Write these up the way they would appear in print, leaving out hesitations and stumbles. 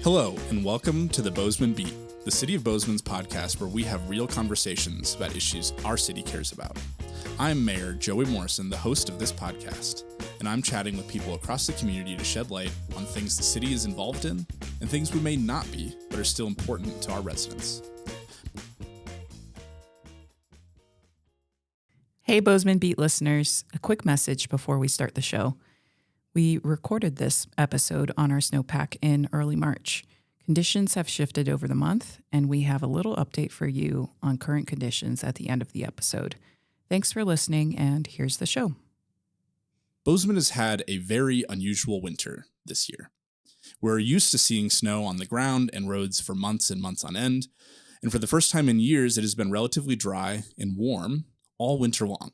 Hello, and welcome to the Bozeman Beat, the City of Bozeman's podcast where we have real conversations about issues our city cares about. I'm Mayor Joey Morrison, the host of this podcast, and I'm chatting with people across the community to shed light on things the city is involved in and things we may not be, but are still important to our residents. Hey, Bozeman Beat listeners, a quick message before we start the show. We recorded this episode on our snowpack in early March. Conditions have shifted over the month, and we have a little update for you on current conditions at the end of the episode. Thanks for listening, and here's the show. Bozeman has had a very unusual winter this year. We're used to seeing snow on the ground and roads for months and months on end, and for the first time in years, it has been relatively dry and warm all winter long.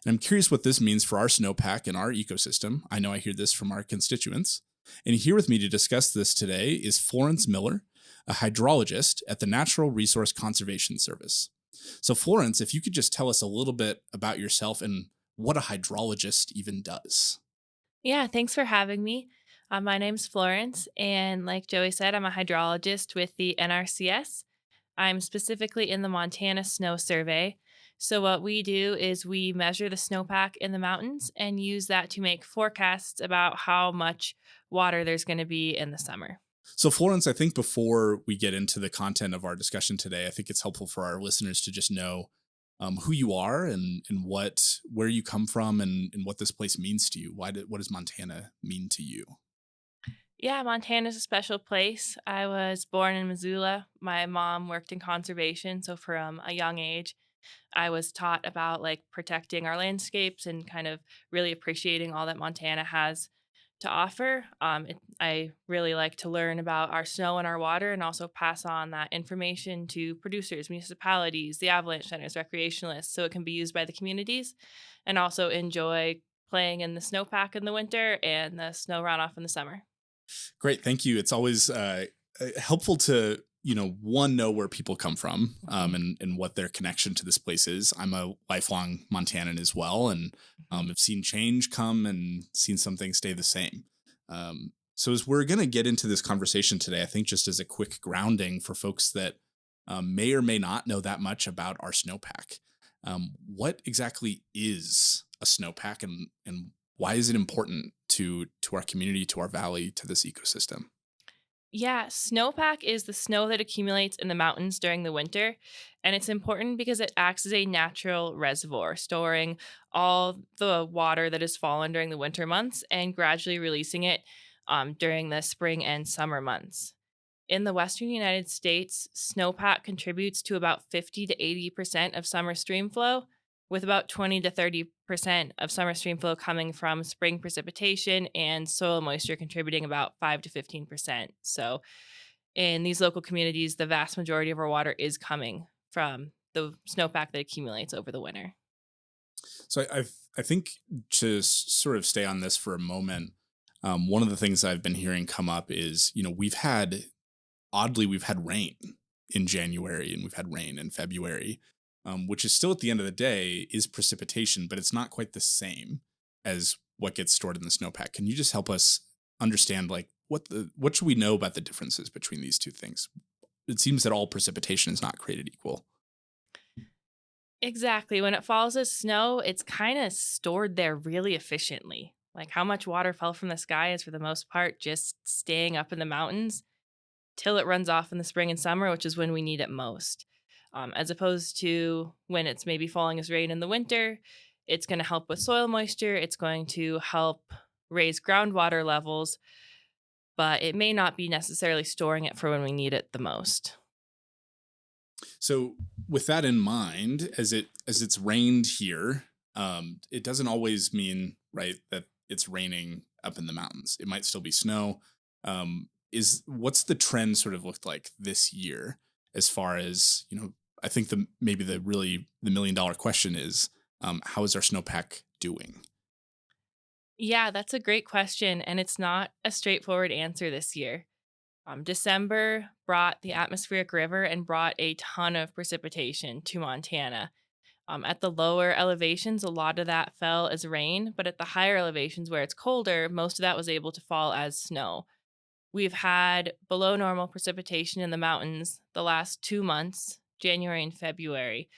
And I'm curious what this means for our snowpack and our ecosystem. I know I hear this from our constituents. And here with me to discuss this today is Florence Miller, a hydrologist at the Natural Resource Conservation Service. So Florence, if you could just tell us a little bit about yourself and what a hydrologist even does. Yeah, thanks for having me. My name's Florence, and like Joey said, I'm a hydrologist with the NRCS. I'm specifically in the Montana Snow Survey. So what we do is we measure the snowpack in the mountains and use that to make forecasts about how much water there's going to be in the summer. So Florence, I think before we get into the content of our discussion today, I think it's helpful for our listeners to just know who you are and where you come from and what this place means to you. What does Montana mean to you? Yeah, Montana's a special place. I was born in Missoula. My mom worked in conservation, so from a young age, I was taught about protecting our landscapes and kind of really appreciating all that Montana has to offer. I really like to learn about our snow and our water and also pass on that information to producers, municipalities, the avalanche centers, recreationalists, so it can be used by the communities, and also enjoy playing in the snowpack in the winter and the snow runoff in the summer. Great. Thank you. It's always helpful to know where people come from and what their connection to this place is. I'm a lifelong Montanan as well, and I've seen change come and seen some things stay the same. So as we're going to get into this conversation today, I think just as a quick grounding for folks that may or may not know that much about our snowpack, what exactly is a snowpack and why is it important to our community, to our valley, to this ecosystem? Yeah, snowpack is the snow that accumulates in the mountains during the winter, and it's important because it acts as a natural reservoir, storing all the water that has fallen during the winter months and gradually releasing it during the spring and summer months. In the western United States, snowpack contributes to about 50 to 80% of summer stream flow, with about 20 to 30% of summer stream flow coming from spring precipitation and soil moisture contributing about 5 to 15%. So in these local communities, the vast majority of our water is coming from the snowpack that accumulates over the winter. So I think to sort of stay on this for a moment, one of the things I've been hearing come up is, we've had rain in January and we've had rain in February. Which is still at the end of the day is precipitation, but it's not quite the same as what gets stored in the snowpack. Can you just help us understand what should we know about the differences between these two things? It seems that all precipitation is not created equal. Exactly. When it falls as snow, it's kind of stored there really efficiently. Like how much water fell from the sky is for the most part just staying up in the mountains till it runs off in the spring and summer, which is when we need it most. As opposed to when it's maybe falling as rain in the winter, it's going to help with soil moisture. It's going to help raise groundwater levels, but it may not be necessarily storing it for when we need it the most. So with that in mind, as it's rained here, it doesn't always mean, right, that it's raining up in the mountains. It might still be snow. What's the trend sort of looked like this year as far as, I think the $1 million question is, how is our snowpack doing? Yeah, that's a great question, and it's not a straightforward answer this year. December brought the atmospheric river and brought a ton of precipitation to Montana. At the lower elevations, a lot of that fell as rain, but at the higher elevations where it's colder, most of that was able to fall as snow. We've had below normal precipitation in the mountains the last 2 months, January and February.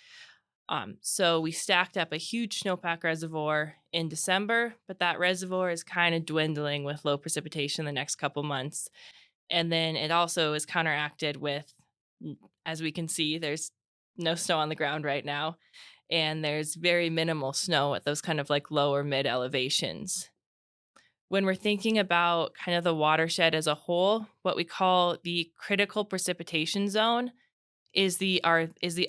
So we stacked up a huge snowpack reservoir in December, but that reservoir is kind of dwindling with low precipitation the next couple months. And then it also is counteracted with, as we can see, there's no snow on the ground right now, and there's very minimal snow at those kind of like low or mid elevations. When we're thinking about kind of the watershed as a whole, what we call the critical precipitation zone is the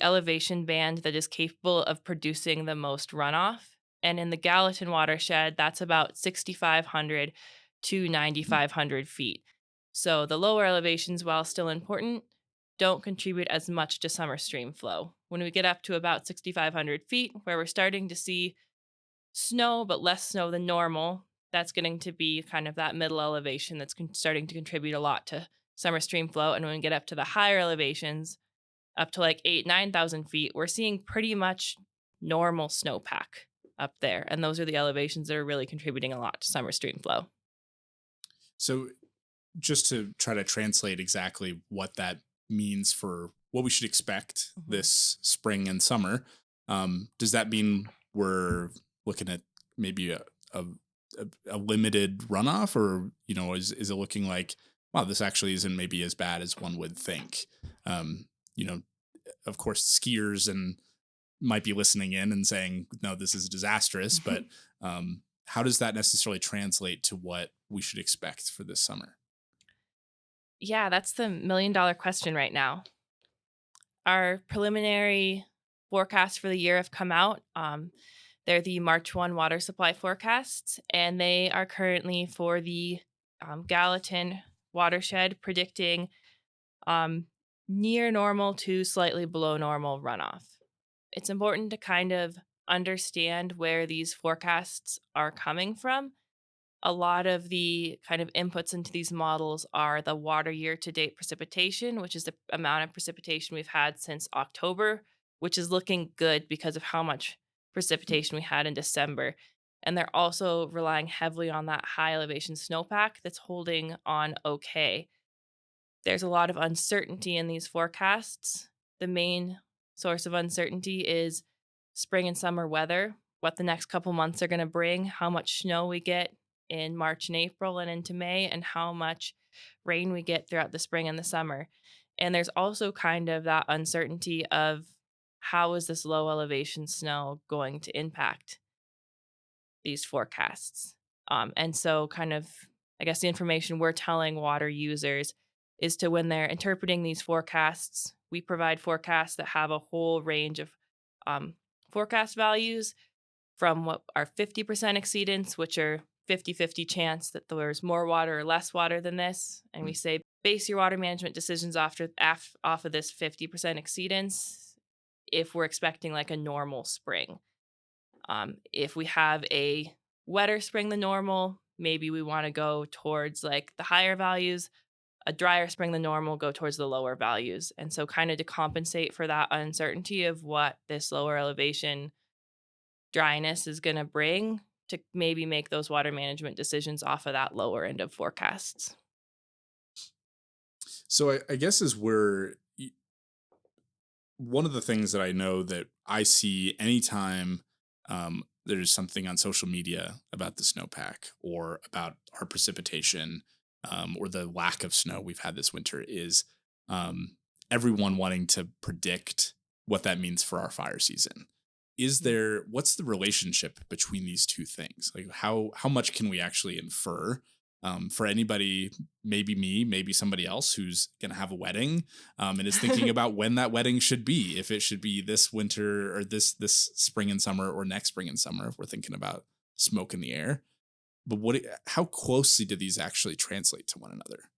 elevation band that is capable of producing the most runoff. And in the Gallatin watershed, that's about 6,500 to 9,500 feet. So the lower elevations, while still important, don't contribute as much to summer stream flow. When we get up to about 6,500 feet, where we're starting to see snow, but less snow than normal, that's getting to be kind of that middle elevation that's starting to contribute a lot to summer stream flow. And when we get up to the higher elevations, up to like 9,000 feet, we're seeing pretty much normal snowpack up there. And those are the elevations that are really contributing a lot to summer stream flow. So just to try to translate exactly what that means for what we should expect this spring and summer, does that mean we're looking at maybe a limited runoff, or, is it looking like, wow, this actually isn't maybe as bad as one would think? Of course, skiers and might be listening in and saying, no, this is disastrous, but how does that necessarily translate to what we should expect for this summer? Yeah, that's the $1 million question right now. Our preliminary forecasts for the year have come out. They're the March 1 water supply forecasts, and they are currently for the Gallatin watershed predicting near normal to slightly below normal runoff. It's important to kind of understand where these forecasts are coming from. A lot of the kind of inputs into these models are the water year to date precipitation, which is the amount of precipitation we've had since October, which is looking good because of how much precipitation we had in December. And they're also relying heavily on that high elevation snowpack that's holding on okay. There's a lot of uncertainty in these forecasts. The main source of uncertainty is spring and summer weather, what the next couple months are going to bring, how much snow we get in March and April and into May, and how much rain we get throughout the spring and the summer. And there's also kind of that uncertainty of how is this low elevation snow going to impact these forecasts. And so kind of, I guess the information we're telling water users is to, when they're interpreting these forecasts, we provide forecasts that have a whole range of forecast values from what are 50% exceedance, which are 50-50 chance that there's more water or less water than this. And we say, base your water management decisions off of this 50% exceedance if we're expecting like a normal spring. If we have a wetter spring than normal, maybe we want to go towards like the higher values. A drier spring than normal, go towards the lower values. And so kind of to compensate for that uncertainty of what this lower elevation dryness is going to bring, to maybe make those water management decisions off of that lower end of forecasts. So I guess one of the things that I know that I see anytime there's something on social media about the snowpack or about our precipitation or the lack of snow we've had this winter is everyone wanting to predict what that means for our fire season. What's the relationship between these two things? Like how much can we actually infer for anybody, maybe me, maybe somebody else who's going to have a wedding and is thinking about when that wedding should be, if it should be this winter or this spring and summer or next spring and summer, if we're thinking about smoke in the air. But how closely do these actually translate to one another?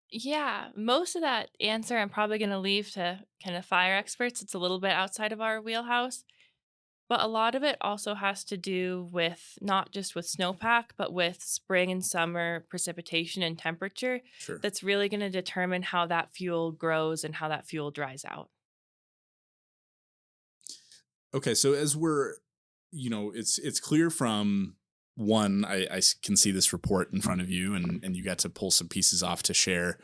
Yeah, most of that answer I'm probably going to leave to kind of fire experts. It's a little bit outside of our wheelhouse. But a lot of it also has to do with not just with snowpack, but with spring and summer precipitation and temperature. Sure. That's really going to determine how that fuel grows and how that fuel dries out. Okay, so as we're, it's clear from one, I can see this report in front of you, and you got to pull some pieces off to share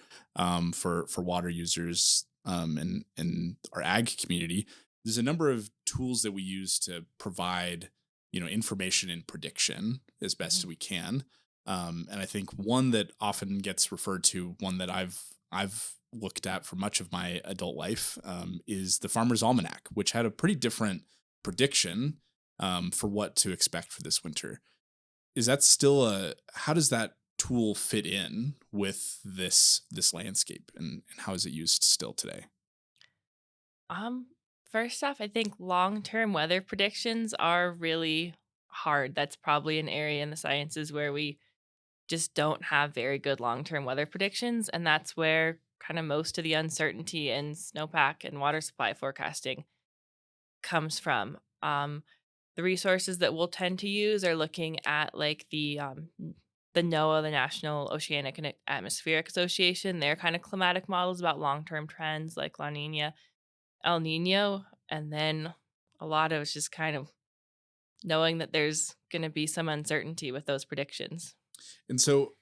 for water users and our ag community. There's a number of tools that we use to provide, information and prediction as best as we can. And I think one that often gets referred to, one that I've looked at for much of my adult life, is the Farmer's Almanac, which had a pretty different prediction for what to expect for this winter. Is that still how does that tool fit in with this landscape, and how is it used still today? Um, First off, I think long-term weather predictions are really hard. That's probably an area in the sciences where we just don't have very good long-term weather predictions, and that's where kind of most of the uncertainty in snowpack and water supply forecasting comes from. The resources that we'll tend to use are looking at like the NOAA, the National Oceanic and Atmospheric Association, their kind of climatic models about long-term trends like La Nina, El Nino, and then a lot of it's just kind of knowing that there's going to be some uncertainty with those predictions. And so,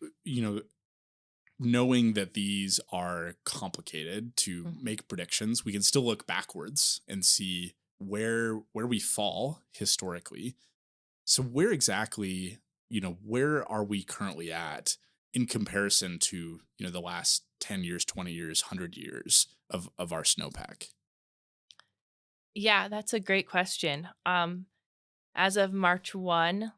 knowing that these are complicated to Mhm. make predictions, we can still look backwards and see where we fall historically. So where exactly, where are we currently at in comparison to, the last 10 years, 20 years, 100 years of our snowpack? Yeah, that's a great question. As of March 1,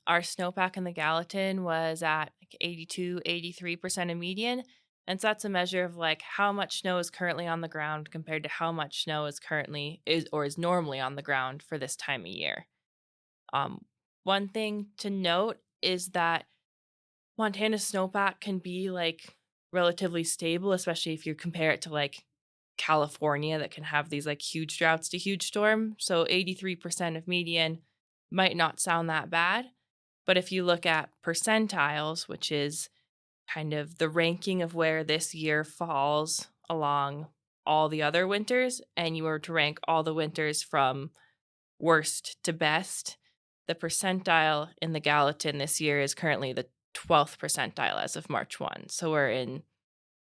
our snowpack in the Gallatin was at like 82, 83% of median. And so that's a measure of like how much snow is currently on the ground compared to how much snow is normally on the ground for this time of year. Um, One thing to note is that Montana's snowpack can be like relatively stable, especially if you compare it to like California that can have these like huge droughts to huge storm. So 83% of median might not sound that bad. But if you look at percentiles, which is kind of the ranking of where this year falls along all the other winters, and you were to rank all the winters from worst to best, the percentile in the Gallatin this year is currently the 12th percentile as of March 1. So we're in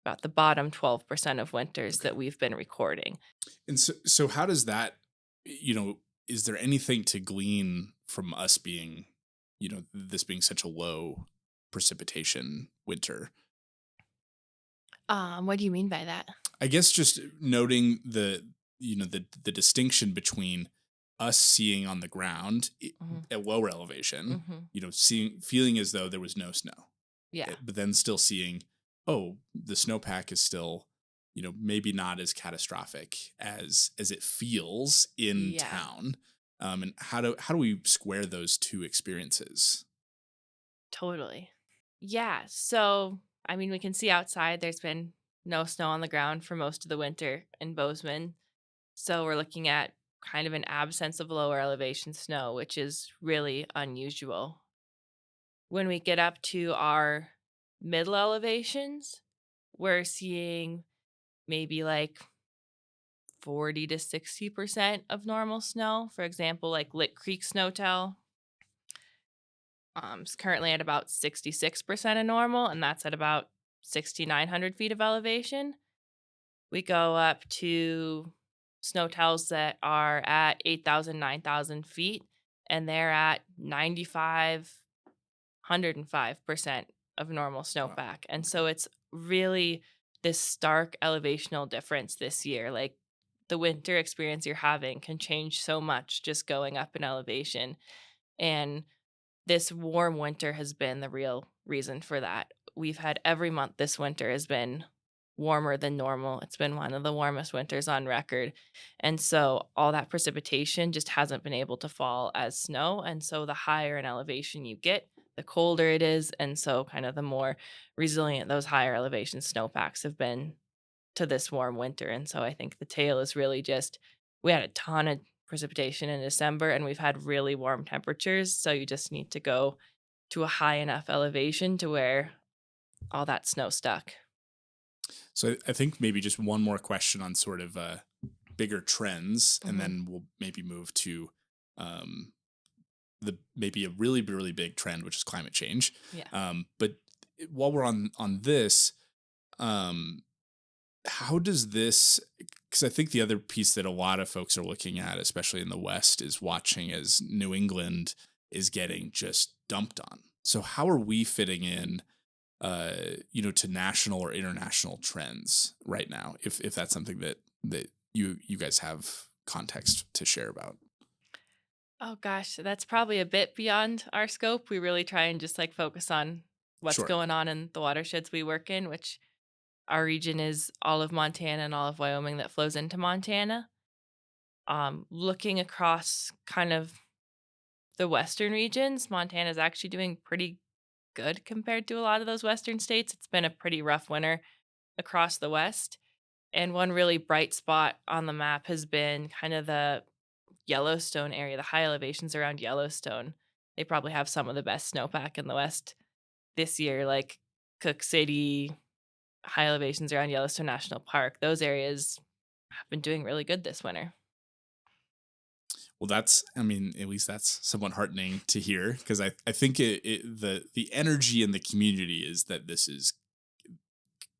about the bottom 12% of winters Okay. that we've been recording. And so how does that, is there anything to glean from us being, this being such a low precipitation winter? What do you mean by that? I guess just noting the distinction between us seeing on the ground Mhm. at lower elevation, Mhm. feeling as though there was no snow, Yeah, but then still seeing, oh, the snowpack is still, maybe not as catastrophic as it feels in yeah, town. And how do we square those two experiences? totally. Yeah, so I mean, we can see outside there's been no snow on the ground for most of the winter in Bozeman. So we're looking at kind of an absence of lower elevation snow, which is really unusual. When we get up to our middle elevations, we're seeing maybe like 40 to 60% of normal snow. For example, like Lick Creek Snowtell is currently at about 66% of normal, and that's at about 6,900 feet of elevation. We go up to snowtells that are at 8,000, 9,000 feet, and they're at 95, 105% of normal Wow. snowpack. And Okay. so it's really this stark elevational difference this year. Like the winter experience you're having can change so much just going up in elevation. And this warm winter has been the real reason for that. We've had every month this winter has been warmer than normal. It's been one of the warmest winters on record. And so all that precipitation just hasn't been able to fall as snow. And so the higher in elevation you get, the colder it is. And so kind of the more resilient those higher elevation snowpacks have been to this warm winter. And so I think the tale is really just we had a ton of precipitation in December and we've had really warm temperatures. So you just need to go to a high enough elevation to where all that snow stuck. So I think maybe just one more question on sort of bigger trends, and Hmm. then we'll maybe move to um, the maybe a really, really big trend, which is climate change. Yeah. But while we're on this, um, how does this, because I think the other piece that a lot of folks are looking at, especially in the West, is watching as New England is getting just dumped on. So how are we fitting in, to national or international trends right now? If that's something that you guys have context to share about. Oh gosh, that's probably a bit beyond our scope. We really try and just like focus on what's Sure. going on in the watersheds we work in, which our region is all of Montana and all of Wyoming that flows into Montana. Looking across kind of the western regions, Montana is actually doing pretty good compared to a lot of those western states. It's been a pretty rough winter across the west. And one really bright spot on the map has been kind of the Yellowstone area, the high elevations around Yellowstone. They probably have some of the best snowpack in the West this year, like Cook City, high elevations around Yellowstone National Park. Those areas have been doing really good this winter. Well, I mean, at least that's somewhat heartening to hear, because I think the energy in the community is that this is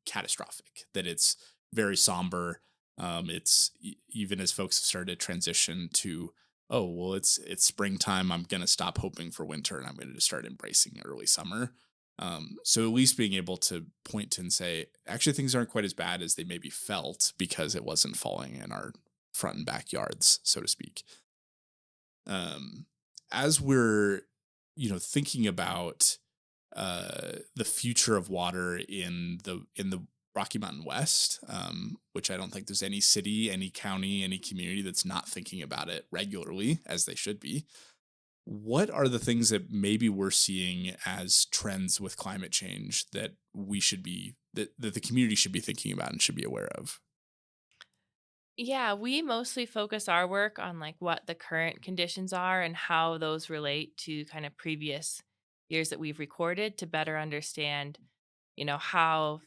catastrophic, that it's very somber. It's even as folks have started to transition to, oh, well, it's springtime. I'm going to stop hoping for winter and I'm going to start embracing early summer. So at least being able to point to and say, actually, things aren't quite as bad as they maybe felt because it wasn't falling in our front and backyards, so to speak. As we're, thinking about the future of water in the Rocky Mountain West, which I don't think there's any city, any county, any community that's not thinking about it regularly, as they should be. What are the things that maybe we're seeing as trends with climate change that we should be that the community should be thinking about and should be aware of? Yeah, we mostly focus our work on like what the current conditions are and how those relate to kind of previous years that we've recorded to better understand, how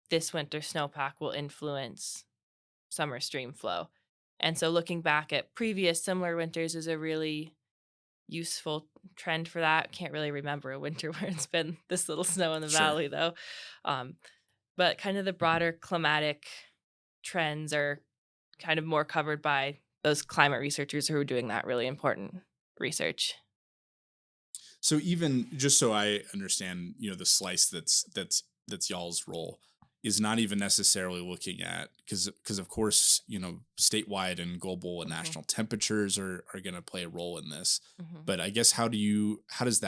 this winter snowpack will influence summer stream flow. And so looking back at previous similar winters is a really useful trend for that. Can't really remember a winter where it's been this little snow in the Sure. valley though. Um, but kind of the broader climatic trends are kind of more covered by those climate researchers who are doing that really important research. So even just so I understand, the slice that's y'all's role is not even necessarily looking at, because of course, statewide and global and Mhm, national temperatures are going to play a role in this. mhm. But I guess how does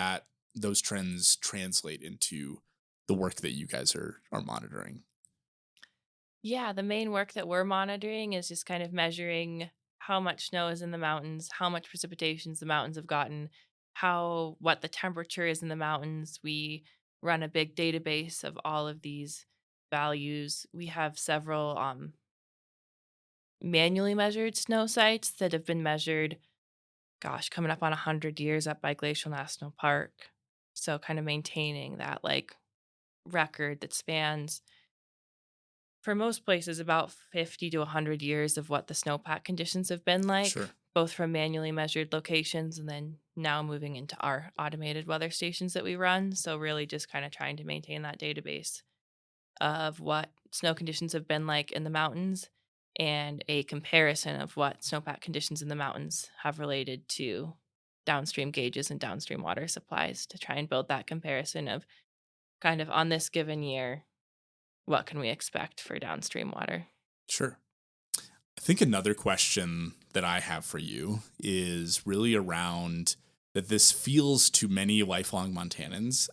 those trends translate into the work that you guys are monitoring? Yeah, the main work that we're monitoring is just kind of measuring how much snow is in the mountains, how much precipitations the mountains have gotten, what the temperature is in the mountains. We run a big database of all of these values. We have several manually measured snow sites that have been measured, gosh, coming up on 100 years up by Glacial National Park. So kind of maintaining that like record that spans for most places about 50 to 100 years of what the snowpack conditions have been like, Sure. both from manually measured locations and then now moving into our automated weather stations that we run. So, really just kind of trying to maintain that database of what snow conditions have been like in the mountains and a comparison of what snowpack conditions in the mountains have related to downstream gauges and downstream water supplies to try and build that comparison of kind of on this given year what can we expect for downstream water? Sure. I think another question that I have for you is really around that this feels to many lifelong Montanans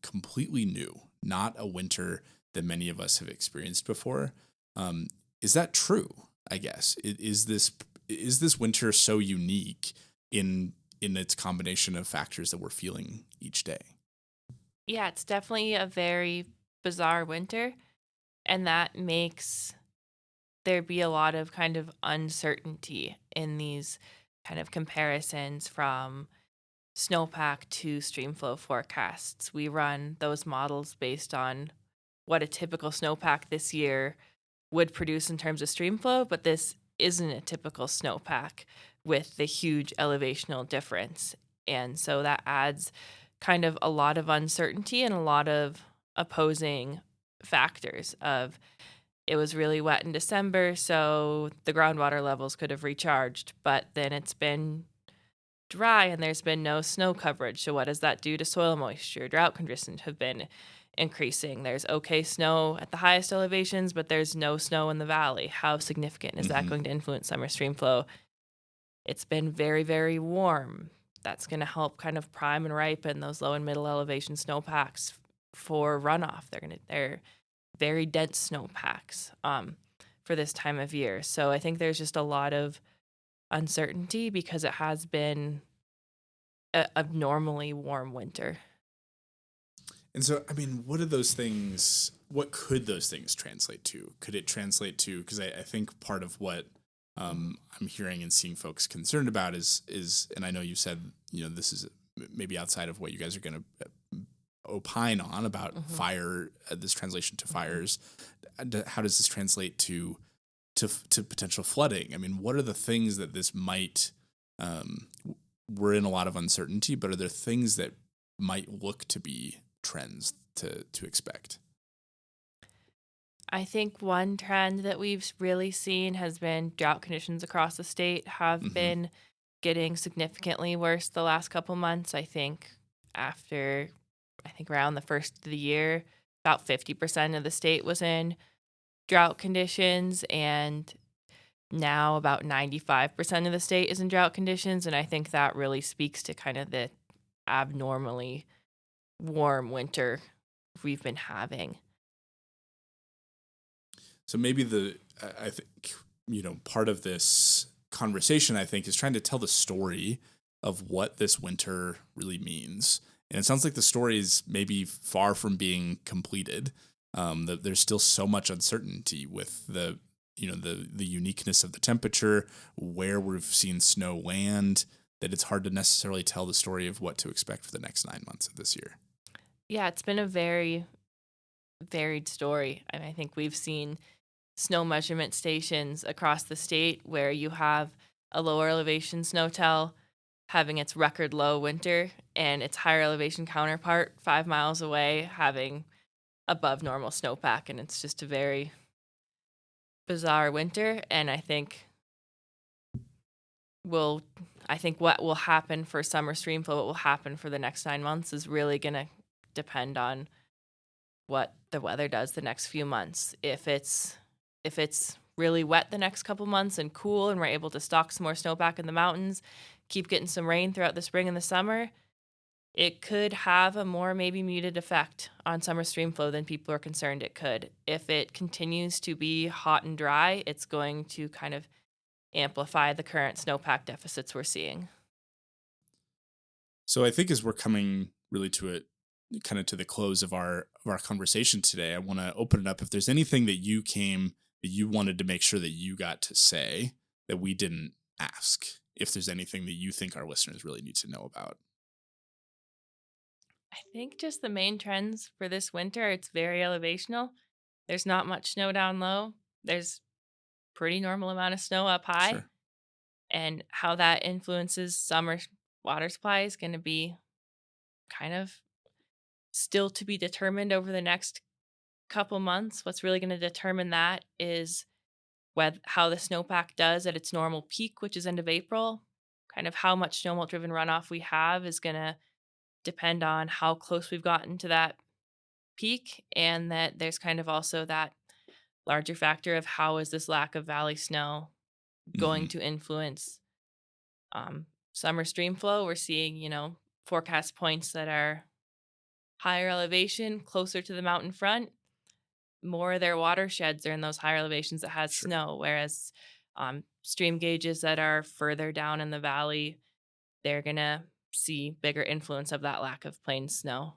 completely new, not a winter that many of us have experienced before. Um, is that true? I guess is this winter so unique in its combination of factors that we're feeling each day? Yeah, it's definitely a very bizarre winter, and that makes there be a lot of kind of uncertainty in these kind of comparisons from snowpack to streamflow forecasts. We run those models based on what a typical snowpack this year would produce in terms of streamflow, but this isn't a typical snowpack with the huge elevational difference. And so that adds kind of a lot of uncertainty and a lot of opposing factors of it was really wet in December, so the groundwater levels could have recharged, but then it's been dry and there's been no snow coverage. So what does that do to soil moisture? Drought conditions have been increasing. There's okay snow at the highest elevations, but there's no snow in the valley. How significant is that going to influence summer stream flow? It's been very, very warm. That's going to help kind of prime and ripen those low and middle elevation snowpacks for runoff. They're very dense snowpacks for this time of year. So I think there's just a lot of uncertainty because it has been a abnormally warm winter. And so, I mean, what could those things translate to? Could it translate to, because I think part of what I'm hearing and seeing folks concerned about is, and I know you said, this is maybe outside of what you guys are going to opine on about fire, this translation to fires. How does this translate to potential flooding? I mean, what are the things that this might, we're in a lot of uncertainty, but are there things that might look to be trends to expect? I think one trend that we've really seen has been drought conditions across the state have been getting significantly worse the last couple months. I think around the first of the year, about 50% of the state was in drought conditions, and now about 95% of the state is in drought conditions. And I think that really speaks to kind of the abnormally warm winter we've been having. So maybe I think, part of this conversation, I think, is trying to tell the story of what this winter really means. And it sounds like the story is maybe far from being completed. That there's still so much uncertainty with the uniqueness of the temperature, where we've seen snow land, that it's hard to necessarily tell the story of what to expect for the next 9 months of this year. Yeah, it's been a very varied story. And I think we've seen snow measurement stations across the state where you have a lower elevation snowtel having its record low winter and its higher elevation counterpart 5 miles away having above normal snowpack. And it's just a very bizarre winter. And I think what will happen for summer stream flow, what will happen for the next 9 months is really going to depend on what the weather does the next few months. If it's really wet the next couple months and cool and we're able to stock some more snowpack in the mountains, keep getting some rain throughout the spring and the summer, it could have a more maybe muted effect on summer stream flow than people are concerned it could. If it continues to be hot and dry, it's going to kind of amplify the current snowpack deficits we're seeing. So I think as we're coming really to the close of our conversation today, I want to open it up. If there's anything that you wanted to make sure that you got to say that we didn't ask, if there's anything that you think our listeners really need to know about. I think just the main trends for this winter, it's very elevational. There's not much snow down low. There's pretty normal amount of snow up high. Sure. And how that influences summer water supply is going to be kind of still to be determined over the next couple months. What's really going to determine that is how the snowpack does at its normal peak, which is end of April. Kind of how much snowmelt-driven runoff we have is going to depend on how close we've gotten to that peak, and that there's kind of also that larger factor of how is this lack of valley snow going to influence summer stream flow. We're seeing, forecast points that are higher elevation, closer to the mountain front. More of their watersheds are in those higher elevations that has snow, whereas stream gauges that are further down in the valley, they're going to see bigger influence of that lack of plain snow.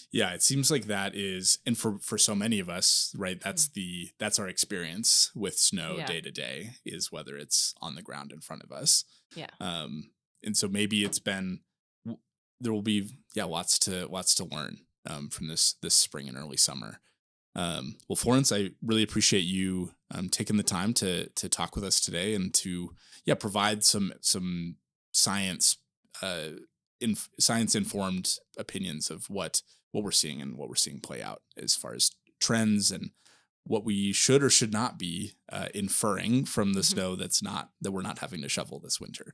Yeah, it seems like that is, and for so many of us, right, that's our experience with snow day to day, is whether it's on the ground in front of us. Yeah. And so maybe there will be lots to learn from this spring and early summer. Well, Florence, I really appreciate you taking the time to talk with us today and to provide some science science-informed opinions of what we're seeing and what we're seeing play out as far as trends and what we should or should not be inferring from the snow that we're not having to shovel this winter.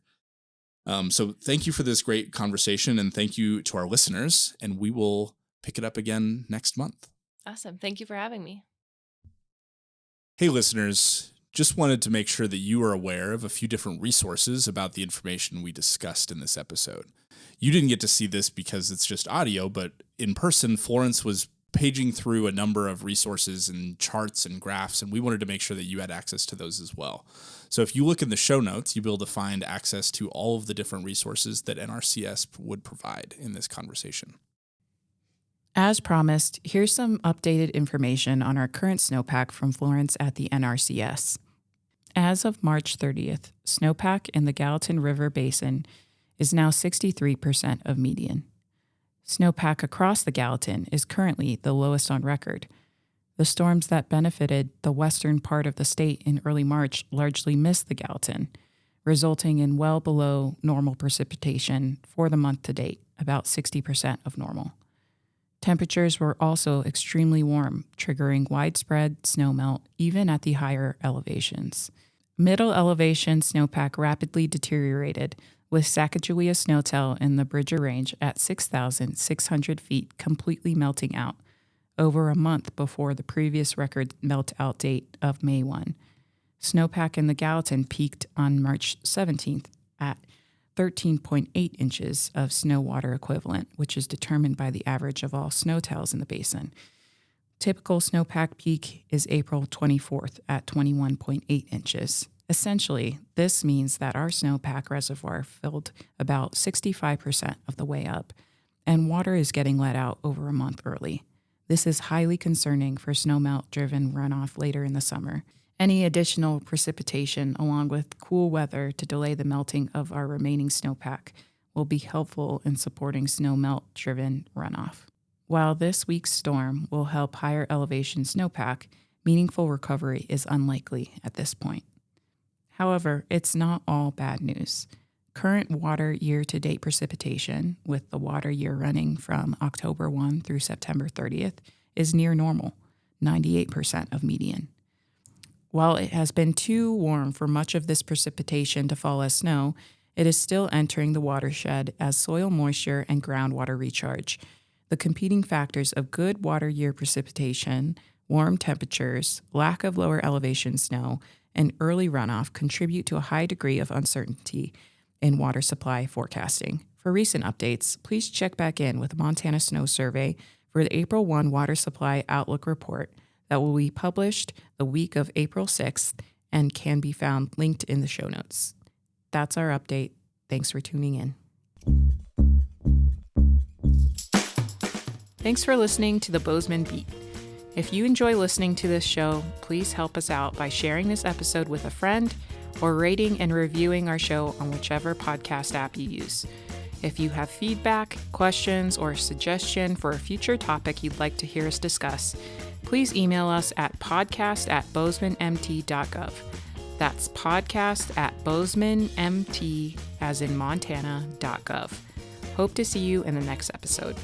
So thank you for this great conversation, and thank you to our listeners, and we will pick it up again next month. Awesome. Thank you for having me. Hey, listeners, just wanted to make sure that you are aware of a few different resources about the information we discussed in this episode. You didn't get to see this because it's just audio, but in person, Florence was paging through a number of resources and charts and graphs, and we wanted to make sure that you had access to those as well. So if you look in the show notes, you'll be able to find access to all of the different resources that NRCS would provide in this conversation. As promised, here's some updated information on our current snowpack from Florence at the NRCS. As of March 30th, snowpack in the Gallatin River Basin is now 63% of median. Snowpack across the Gallatin is currently the lowest on record. The storms that benefited the western part of the state in early March largely missed the Gallatin, resulting in well below normal precipitation for the month to date, about 60% of normal. Temperatures were also extremely warm, triggering widespread snowmelt even at the higher elevations. Middle elevation snowpack rapidly deteriorated, with Sacagawea Snowtell in the Bridger Range at 6,600 feet completely melting out, over a month before the previous record melt-out date of May 1. Snowpack in the Gallatin peaked on March 17th at 13.8 inches of snow water equivalent, which is determined by the average of all snowtells in the basin. Typical snowpack peak is April 24th at 21.8 inches. Essentially, this means that our snowpack reservoir filled about 65% of the way up, and water is getting let out over a month early. This is highly concerning for snowmelt-driven runoff later in the summer. Any additional precipitation, along with cool weather to delay the melting of our remaining snowpack, will be helpful in supporting snowmelt-driven runoff. While this week's storm will help higher elevation snowpack, meaningful recovery is unlikely at this point. However, it's not all bad news. Current water year-to-date precipitation, with the water year running from October 1 through September 30th, is near normal, 98% of median. While it has been too warm for much of this precipitation to fall as snow, it is still entering the watershed as soil moisture and groundwater recharge. The competing factors of good water year precipitation, warm temperatures, lack of lower elevation snow, and early runoff contribute to a high degree of uncertainty in water supply forecasting. For recent updates, please check back in with the Montana Snow Survey for the April 1 Water Supply Outlook Report that will be published the week of April 6th and can be found linked in the show notes. That's our update. Thanks for tuning in. Thanks for listening to the Bozeman Beat. If you enjoy listening to this show, please help us out by sharing this episode with a friend or rating and reviewing our show on whichever podcast app you use. If you have feedback, questions, or suggestion for a future topic you'd like to hear us discuss, please email us at podcast@bozemanmt.gov. That's podcast@bozemanmt, as in Montana.gov. Hope to see you in the next episode.